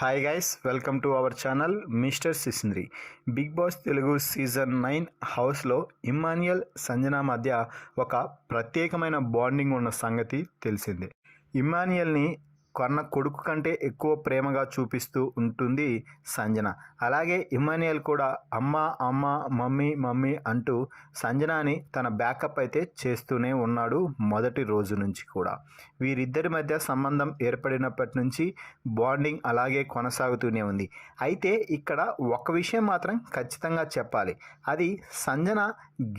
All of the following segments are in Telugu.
Hi guys, welcome to our channel mister Sisindri. Bigg Boss Telugu season 9 హౌస్లో ఇమ్మాన్యుయల్, సంజన మధ్య ఒక ప్రత్యేకమైన బాండింగ్ ఉన్న సంగతి తెలిసిందే. ఇమ్మాన్యుయల్ని కన్న కొడుకు కంటే ఎక్కువ ప్రేమగా చూపిస్తూ ఉంటుంది సంజన. అలాగే ఇమ్మాన్యుయల్ కూడా అమ్మ అమ్మ మమ్మీ మమ్మీ అంటూ సంజనాని తన బ్యాకప్ అయితే చేస్తూనే ఉన్నాడు మొదటి రోజు నుంచి కూడా. వీరిద్దరి మధ్య సంబంధం ఏర్పడినప్పటి నుంచి బాండింగ్ అలాగే కొనసాగుతూనే ఉంది. అయితే ఇక్కడ ఒక విషయం మాత్రం ఖచ్చితంగా చెప్పాలి. అది సంజన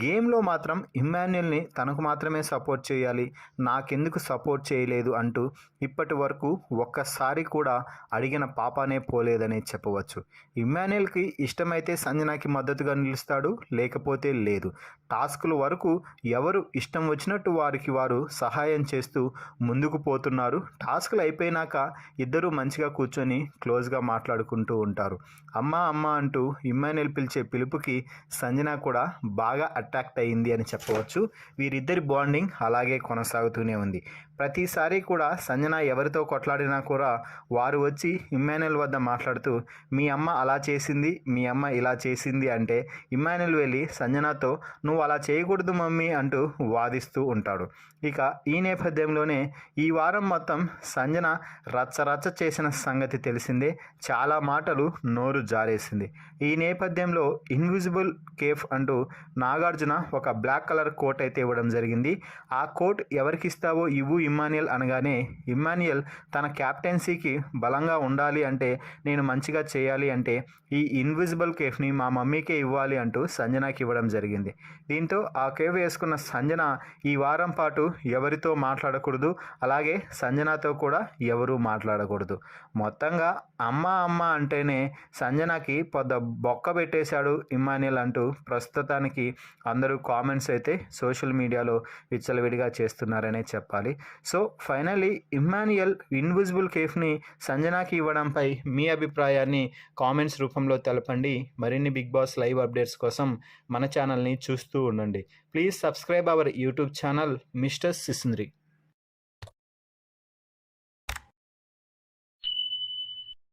గేమ్లో మాత్రం ఇమ్మాన్యుయల్ని తనకు మాత్రమే సపోర్ట్ చేయాలి, నాకెందుకు సపోర్ట్ చేయలేదు అంటూ ఇప్పటి వరకు ఒక్కసారి కూడా అడిగిన పాపానే పోలేదని చెప్పవచ్చు. ఇమ్మాన్యుయల్కి ఇష్టమైతే సంజనాకి మద్దతుగా నిలుస్తాడు, లేకపోతే లేదు. టాస్కుల వరకు ఎవరు ఇష్టం వచ్చినట్టు వారికి వారు సహాయం చేస్తూ ముందుకు పోతున్నారు. టాస్కులు అయిపోయినాక ఇద్దరూ మంచిగా కూర్చొని క్లోజ్గా మాట్లాడుకుంటూ ఉంటారు. అమ్మ అమ్మ అంటూ ఇమ్మాన్యుయల్ పిలిచే పిలుపుకి సంజన కూడా బాగా అట్రాక్ట్ అయ్యింది అని చెప్పవచ్చు. వీరిద్దరి బాండింగ్ అలాగే కొనసాగుతూనే ఉంది. ప్రతిసారి కూడా సంజన ఎవరితో కొట్లాడినా కూడా వారు వచ్చి ఇమ్మాన్యుయల్ వద్ద మాట్లాడుతూ మీ అమ్మ అలా చేసింది, మీ అమ్మ ఇలా చేసింది అంటే ఇమ్మాన్యుయల్ వెళ్ళి సంజనతో నువ్వు అలా చేయకూడదు మమ్మీ అంటూ వాదిస్తూ ఉంటాడు. ఇక ఈ నేపథ్యంలోనే ఈ వారం మొత్తం సంజన రచ్చరచ్చ చేసిన సంగతి తెలిసిందే. చాలా మాటలు నోరు జారేసింది. ఈ నేపథ్యంలో ఇన్విజిబుల్ కేఫ్ అంటూ నాగార్జున ఒక బ్లాక్ కలర్ కోట్ అయితే ఇవ్వడం జరిగింది. ఆ కోట్ ఎవరికి ఇస్తావో ఇవ్వు ఇమ్మాన్యుయల్ అనగానే ఇమ్మాన్యుయల్ తన క్యాప్టెన్సీకి బలంగా ఉండాలి అంటే, నేను మంచిగా చేయాలి అంటే ఈ ఇన్విజిబుల్ కేఫ్ని మా మమ్మీకే ఇవ్వాలి అంటూ సంజనాకి ఇవ్వడం జరిగింది. దీంతో ఆ కేఫ్ వేసుకున్న సంజన ఈ వారం పాటు ఎవరితో మాట్లాడకూడదు, అలాగే సంజనతో కూడా ఎవరూ మాట్లాడకూడదు. మొత్తంగా అమ్మ అమ్మ అంటేనే సంజనకి పొద్ద బొక్క పెట్టేశాడు ఇమ్మాన్యుయల్ అంటూ ప్రస్తుతానికి అందరూ కామెంట్స్ అయితే సోషల్ మీడియాలో విచ్చలవిడిగా చేస్తున్నారనే చెప్పాలి. సో ఫైనల్లీ ఇమ్మాన్యుయల్ ఇన్విజిబుల్ కేఫ్ని సంజనాకి ఇవ్వడంపై మీ అభిప్రాయాన్ని కామెంట్స్ రూపంలో తెలపండి. మరిన్ని బిగ్ బాస్ లైవ్ అప్డేట్స్ కోసం మన ఛానల్ని చూస్తూ ఉండండి. Please subscribe our YouTube channel mister సిసింద్రి.